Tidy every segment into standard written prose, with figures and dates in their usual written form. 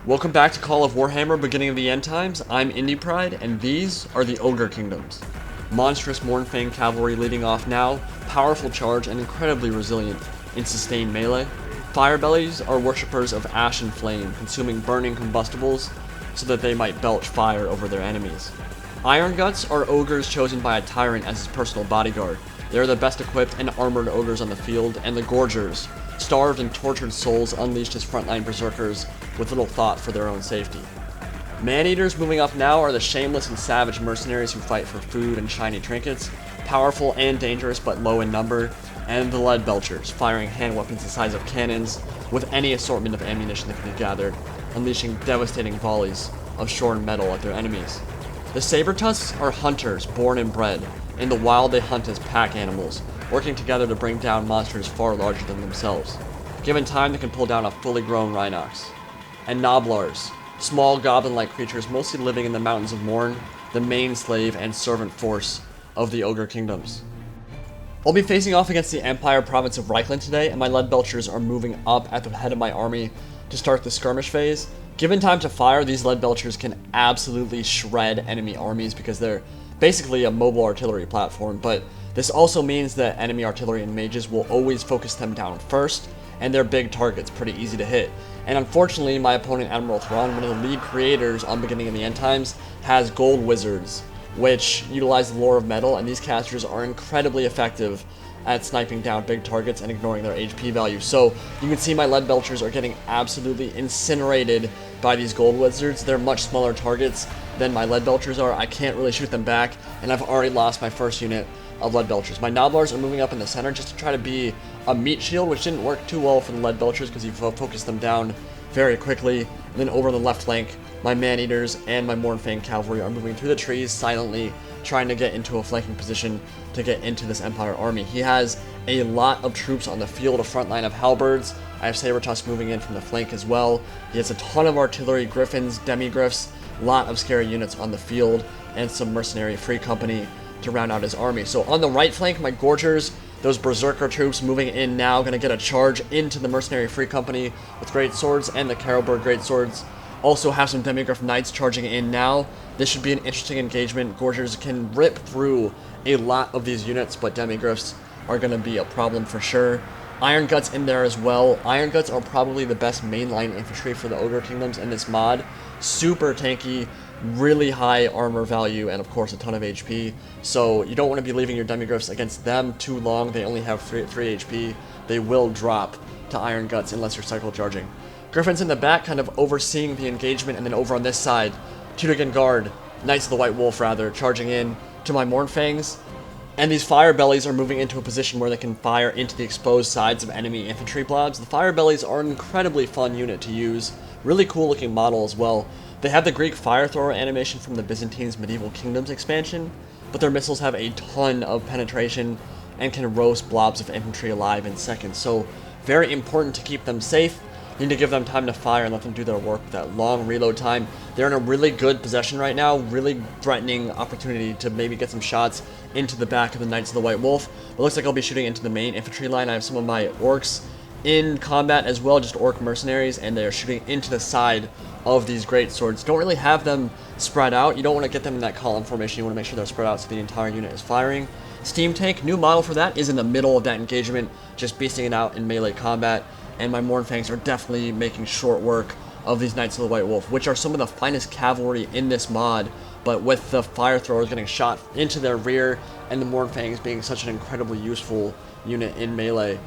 Welcome back to Call of Warhammer, beginning of the end times. I'm Indie Pride, and these are the Ogre Kingdoms. Monstrous Mournfang Cavalry leading off now, powerful charge and incredibly resilient in sustained melee. Firebellies are worshippers of ash and flame, consuming burning combustibles so that they might belch fire over their enemies. Ironguts are ogres chosen by a tyrant as his personal bodyguard. They are the best equipped and armored ogres on the field, and the Gorgers, starved and tortured souls, unleashed as frontline berserkers with little thought for their own safety. Man-eaters moving up now are the shameless and savage mercenaries who fight for food and shiny trinkets, powerful and dangerous but low in number, and the Leadbelchers, firing hand weapons the size of cannons with any assortment of ammunition that can be gathered, unleashing devastating volleys of shorn metal at their enemies. The Saber-tusks are hunters born and bred. In the wild they hunt as pack animals, working together to bring down monsters far larger than themselves. Given time, they can pull down a fully grown Rhinox. And Noblars, small goblin-like creatures mostly living in the mountains of Mourn, the main slave and servant force of the Ogre Kingdoms. I'll be facing off against the Empire province of Reikland today, and my Leadbelchers are moving up at the head of my army to start the skirmish phase. Given time to fire, these Leadbelchers can absolutely shred enemy armies because they're basically a mobile artillery platform, but this also means that enemy artillery and mages will always focus them down first, and they're big targets, pretty easy to hit. And unfortunately, my opponent Admiral Thrawn, one of the lead creators on Beginning of the End Times, has gold wizards, which utilize the lore of metal, and these casters are incredibly effective at sniping down big targets and ignoring their HP value. So you can see my Leadbelchers are getting absolutely incinerated by these gold wizards. They're much smaller targets than my Leadbelchers are. I can't really shoot them back, and I've already lost my first unit of Leadbelchers. My Noblars are moving up in the center just to try to be a meat shield, which didn't work too well for the Leadbelchers because you focused them down very quickly. And then over on the left flank, my Man-eaters and my Mournfang Cavalry are moving through the trees silently, trying to get into a flanking position to get into this Empire army. He has a lot of troops on the field, a front line of halberds. I have Saber-tusks moving in from the flank as well. He has a ton of artillery, Griffons, Demigryphs, a lot of scary units on the field, and some mercenary free company to round out his army. So on the right flank, my Gorgers, those berserker troops moving in now, going to get a charge into the mercenary free company with great swords, and the Carolburg great swords also have some Demigryph Knights charging in now. This should be an interesting engagement. Gorgers can rip through a lot of these units, but Demigryphs are going to be a problem for sure. Ironguts in there as well. Ironguts are probably the best mainline infantry for the Ogre Kingdoms in this mod. Super tanky, really high armor value, and of course a ton of HP. So you don't want to be leaving your Demigryphs against them too long. They only have 3 HP. They will drop to Ironguts unless you're cycle charging. Griffons in the back kind of overseeing the engagement, and then over on this side, Teutogan Guard, Knights of the White Wolf rather, charging in to my Mournfangs. And these Firebellies are moving into a position where they can fire into the exposed sides of enemy infantry blobs. The Firebellies are an incredibly fun unit to use. Really cool looking model as well. They have the Greek fire thrower animation from the Byzantine's Medieval Kingdoms expansion, but their missiles have a ton of penetration and can roast blobs of infantry alive in seconds. So very important to keep them safe. You need to give them time to fire and let them do their work with that long reload time. They're in a really good possession right now, really threatening opportunity to maybe get some shots into the back of the Knights of the White Wolf. It looks like I'll be shooting into the main infantry line. I have some of my orcs in combat as well, just orc mercenaries, and they're shooting into the side of these great swords. Don't really have them spread out. You don't want to get them in that column formation. You want to make sure they're spread out so the entire unit is firing. Steam Tank, new model for that, is in the middle of that engagement, just beasting it out in melee combat. And my Mournfangs are definitely making short work of these Knights of the White Wolf, which are some of the finest cavalry in this mod, but with the fire throwers getting shot into their rear, and the Mournfangs being such an incredibly useful unit in melee.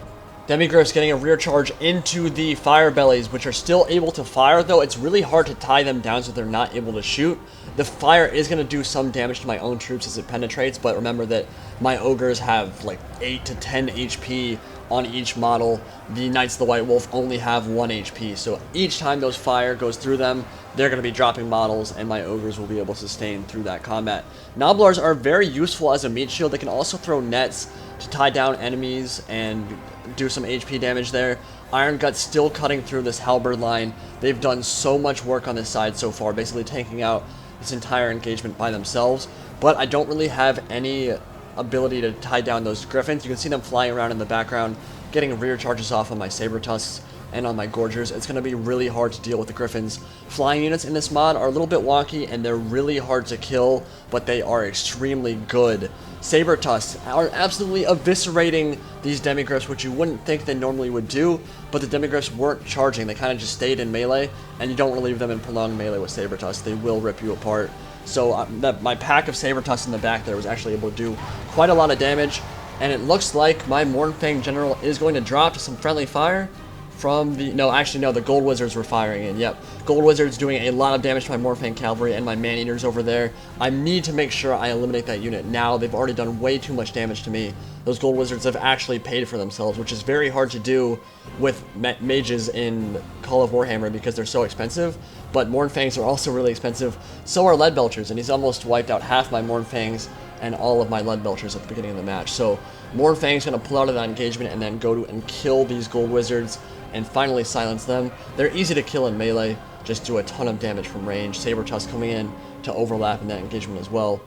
Demigryphs getting a rear charge into the Firebellies, which are still able to fire, though it's really hard to tie them down so they're not able to shoot. The fire is going to do some damage to my own troops as it penetrates, but remember that my Ogres have like 8 to 10 HP on each model. The Knights of the White Wolf only have 1 HP, so each time those fire goes through them, they're going to be dropping models, and my Ogres will be able to sustain through that combat. Noblars are very useful as a meat shield. They can also throw nets to tie down enemies and do some HP damage there. Ironguts still cutting through this halberd line. They've done so much work on this side so far, basically taking out this entire engagement by themselves, but I don't really have any ability to tie down those Griffons. You can see them flying around in the background, getting rear charges off on my Saber-tusks. and on my Gorgers, it's going to be really hard to deal with the Griffons. Flying units in this mod are a little bit wonky, and they're really hard to kill, but they are extremely good. Saber Tusks are absolutely eviscerating these Demigryphs, which you wouldn't think they normally would do, but the Demigryphs weren't charging. They kind of just stayed in melee, and you don't want to leave them in prolonged melee with Saber Tusks. They will rip you apart. So my pack of Saber Tusks in the back there was actually able to do quite a lot of damage, and it looks like my Mournfang General is going to drop to some friendly fire from the... No, actually, no, the Gold Wizards were firing in. Yep, Gold Wizards doing a lot of damage to my Mournfang Cavalry and my Man-Eaters over there. I need to make sure I eliminate that unit now. They've already done way too much damage to me. Those Gold Wizards have actually paid for themselves, which is very hard to do with mages in Call of Warhammer because they're so expensive. But Mournfangs are also really expensive. So are Leadbelchers, and he's almost wiped out half my Mournfangs and all of my Leadbelchers at the beginning of the match. So Mournfang's going to pull out of that engagement and then go to and kill these Gold Wizards and finally silence them. They're easy to kill in melee, just do a ton of damage from range. Saber Tusk coming in to overlap in that engagement as well.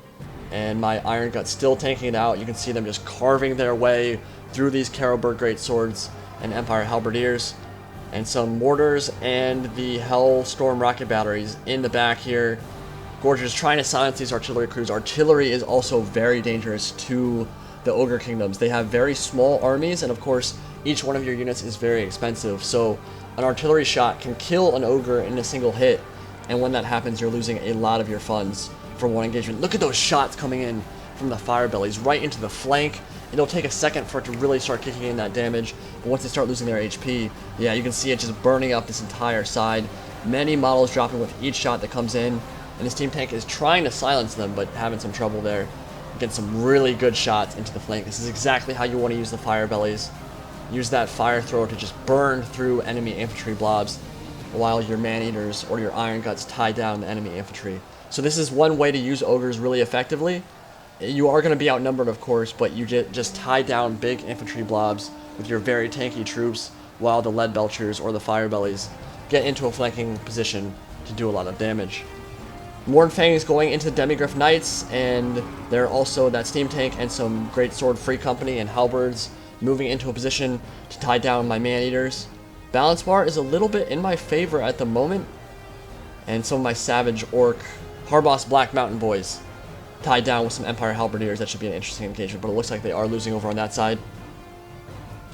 And my Ironguts still tanking it out. You can see them just carving their way through these Carroburg Greatswords and Empire Halberdiers. And some mortars and the Hellstorm Rocket Batteries in the back here. Gorgers trying to silence these artillery crews. Artillery is also very dangerous to the Ogre Kingdoms. They have very small armies, and of course, each one of your units is very expensive. So an artillery shot can kill an Ogre in a single hit, and when that happens, you're losing a lot of your funds for one engagement. Look at those shots coming in from the Firebellies right into the flank. It'll take a second for it to really start kicking in that damage, but once they start losing their HP, yeah, you can see it just burning up this entire side. Many models dropping with each shot that comes in, and this team tank is trying to silence them, but having some trouble there. Get some really good shots into the flank. This is exactly how you want to use the Firebellies. Use that fire thrower to just burn through enemy infantry blobs while your Man-Eaters or your Ironguts tie down the enemy infantry. So this is one way to use Ogres really effectively. You are going to be outnumbered, of course, but you just tie down big infantry blobs with your very tanky troops while the Leadbelchers or the Firebellies get into a flanking position to do a lot of damage. Mournfang is going into Demigryph Knights, and they're also that steam tank and some great sword free company and halberds moving into a position to tie down my Man-Eaters. Balance bar is a little bit in my favor at the moment, and some of my Savage Orc Harboss Black Mountain Boys tied down with some Empire Halberdiers. That should be an interesting engagement, but it looks like they are losing over on that side.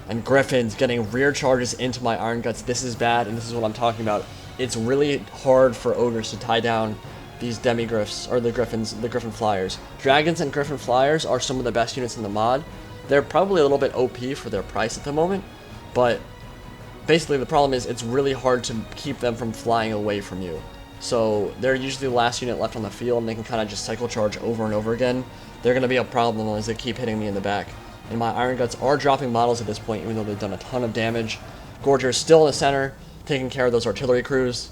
And Griffons getting rear charges into my Ironguts. This is bad, and this is what I'm talking about. It's really hard for Ogres to tie down these Demigryphs, or the Griffons, the Griffon Flyers. Dragons and Griffon Flyers are some of the best units in the mod. They're probably a little bit OP for their price at the moment, but basically the problem is it's really hard to keep them from flying away from you. So they're usually the last unit left on the field, and they can kind of just cycle charge over and over again. They're going to be a problem as they keep hitting me in the back. And my Ironguts are dropping models at this point, even though they've done a ton of damage. Gorgers still in the center, taking care of those artillery crews.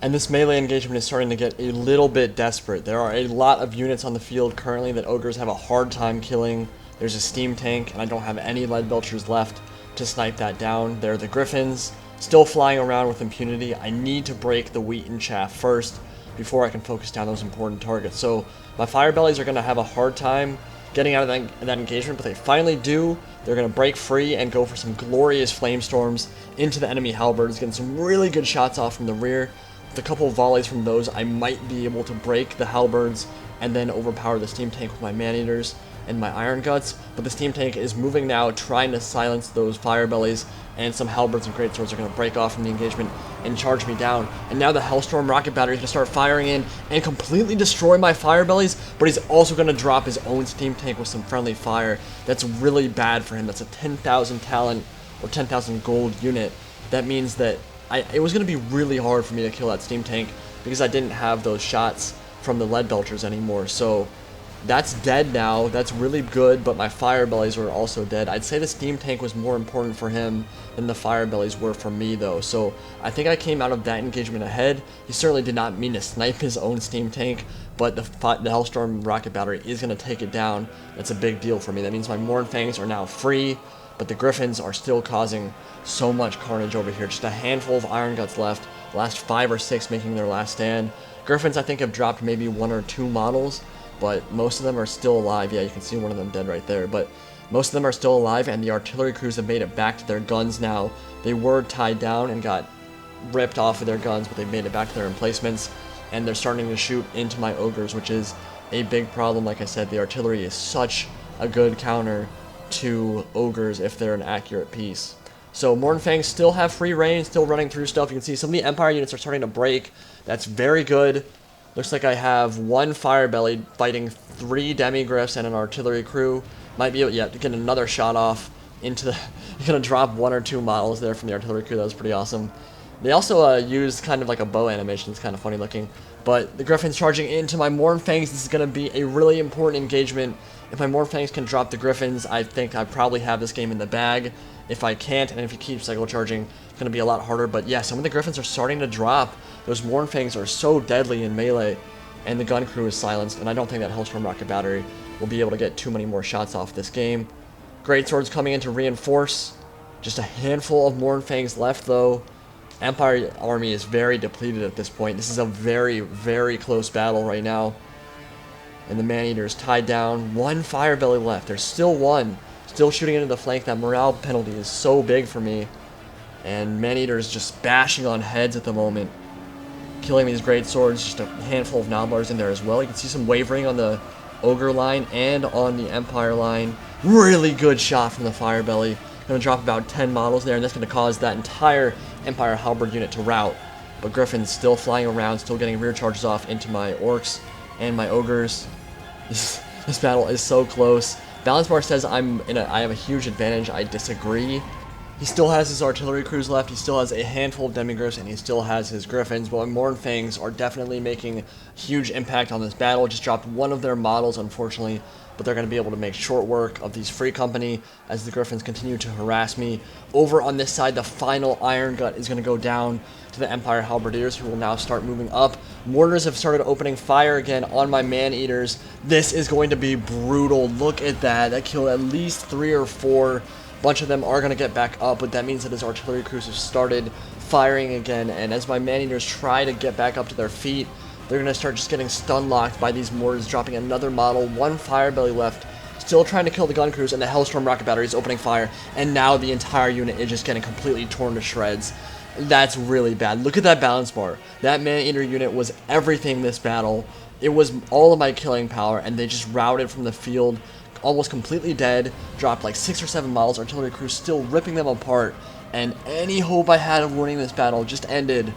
And this melee engagement is starting to get a little bit desperate. There are a lot of units on the field currently that Ogres have a hard time killing. There's a steam tank, and I don't have any Leadbelchers left to snipe that down. There are the Griffons, still flying around with impunity. I need to break the wheat and chaff first before I can focus down those important targets. So my Firebellies are going to have a hard time getting out of that engagement, but they finally do. They're going to break free and go for some glorious flamestorms into the enemy halberds, getting some really good shots off from the rear. With a couple of volleys from those, I might be able to break the halberds and then overpower the steam tank with my Man-Eaters and my Ironguts, but the steam tank is moving now, trying to silence those Firebellies, and some halberds and greatswords are going to break off from the engagement and charge me down. And now the Hellstorm Rocket Battery is going to start firing in and completely destroy my Firebellies, but he's also going to drop his own steam tank with some friendly fire. That's really bad for him. That's a 10,000 talent or 10,000 gold unit. That means that it was going to be really hard for me to kill that steam tank because I didn't have those shots from the Leadbelchers anymore. So that's dead now. That's really good, but my Firebellies are also dead. I'd say the steam tank was more important for him than the Firebellies were for me, though. So I think I came out of that engagement ahead. He certainly did not mean to snipe his own steam tank, but the Hellstorm Rocket Battery is going to take it down. That's a big deal for me. That means my Mournfangs are now free, but the Griffons are still causing so much carnage over here. Just a handful of Ironguts left. The last 5 or 6 making their last stand. Griffons, I think, have dropped maybe 1 or 2 models, but most of them are still alive. Yeah, you can see one of them dead right there. But Most of them are still alive, and the artillery crews have made it back to their guns now. They were tied down and got ripped off of their guns, but they've made it back to their emplacements, and they're starting to shoot into my ogres, which is a big problem. Like I said, the artillery is such a good counter to ogres if they're an accurate piece. So Mournfangs still have free reign, still running through stuff. You can see some of the Empire units are starting to break. That's very good. Looks like I have one Firebelly fighting 3 Demigryphs and an artillery crew. Might be able to get another shot off into the... You're going to drop 1 or 2 models there from the artillery crew. That was pretty awesome. They also used kind of like a bow animation. It's kind of funny looking. But the Griffins charging into my Mournfangs. This is going to be a really important engagement. If my Mournfangs can drop the Griffins, I think I probably have this game in the bag. If I can't, and if he keeps cycle charging, it's going to be a lot harder. But yeah, some of the Griffins are starting to drop. Those Mournfangs are so deadly in melee, and the gun crew is silenced, and I don't think that Hellstorm Rocket Battery will be able to get too many more shots off this game. Greatswords coming in to reinforce. Just a handful of Mournfangs left, though. Empire army is very depleted at this point. This is a very, very close battle right now. And the Maneater is tied down. 1 Firebelly left. There's still 1. Still shooting into the flank. That morale penalty is so big for me. And Maneater is just bashing on heads at the moment. Killing these great swords. Just a handful of Nobblers in there as well. You can see some wavering on the Ogre line and on the Empire line. Really good shot from the Firebelly. Going to drop about 10 models there, and that's going to cause that entire Empire Halberd unit to rout. But Griffin's still flying around, still getting rear charges off into my Orcs and my Ogres. This battle is so close. Balance Bar says I have a huge advantage. I disagree. He still has his artillery crews left. He still has a handful of Demigryphs, and he still has his Griffins. But Mournfangs are definitely making a huge impact on this battle. Just dropped 1 of their models, unfortunately, but they're going to be able to make short work of these Free Company as the Griffins continue to harass me. Over on this side, the final Irongut is going to go down to the Empire Halberdiers, who will now start moving up. Mortars have started opening fire again on my Man-Eaters. This is going to be brutal. Look at that. That killed at least 3 or 4. A bunch of them are going to get back up, but that means that his artillery crews have started firing again, and as my Man-Eaters try to get back up to their feet, they're going to start just getting stun-locked by these mortars, dropping another model. 1 Firebelly left, still trying to kill the gun crews, and the Hellstorm Rocket Batteries opening fire, and now the entire unit is just getting completely torn to shreds. That's really bad. Look at that balance bar. That Man-Eater unit was everything this battle. It was all of my killing power, and they just routed from the field, almost completely dead, dropped like 6 or 7 models, artillery crews still ripping them apart, and any hope I had of winning this battle just ended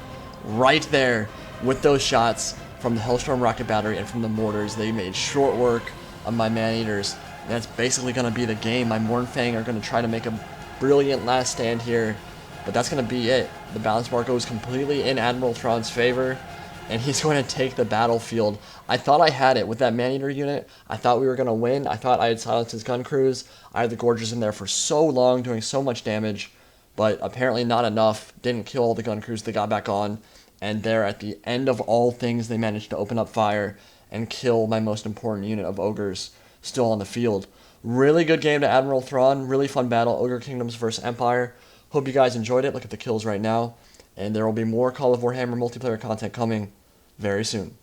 right there with those shots from the Hellstorm Rocket Battery and from the mortars. They made short work of my Man-Eaters, and that's basically going to be the game. My Mournfang are going to try to make a brilliant last stand here, but that's going to be it. The balance bar goes completely in Admiral Thrawn's favor, and he's going to take the battlefield. I thought I had it with that Man-Eater unit. I thought we were going to win. I thought I had silenced his gun crews. I had the Gorgers in there for so long, doing so much damage, but apparently not enough. Didn't kill all the gun crews. They got back on, and there at the end of all things, they managed to open up fire and kill my most important unit of Ogres still on the field. Really good game to Admiral Thrawn. Really fun battle. Ogre Kingdoms versus Empire. Hope you guys enjoyed it. Look at the kills right now. And there will be more Call of Warhammer multiplayer content coming very soon.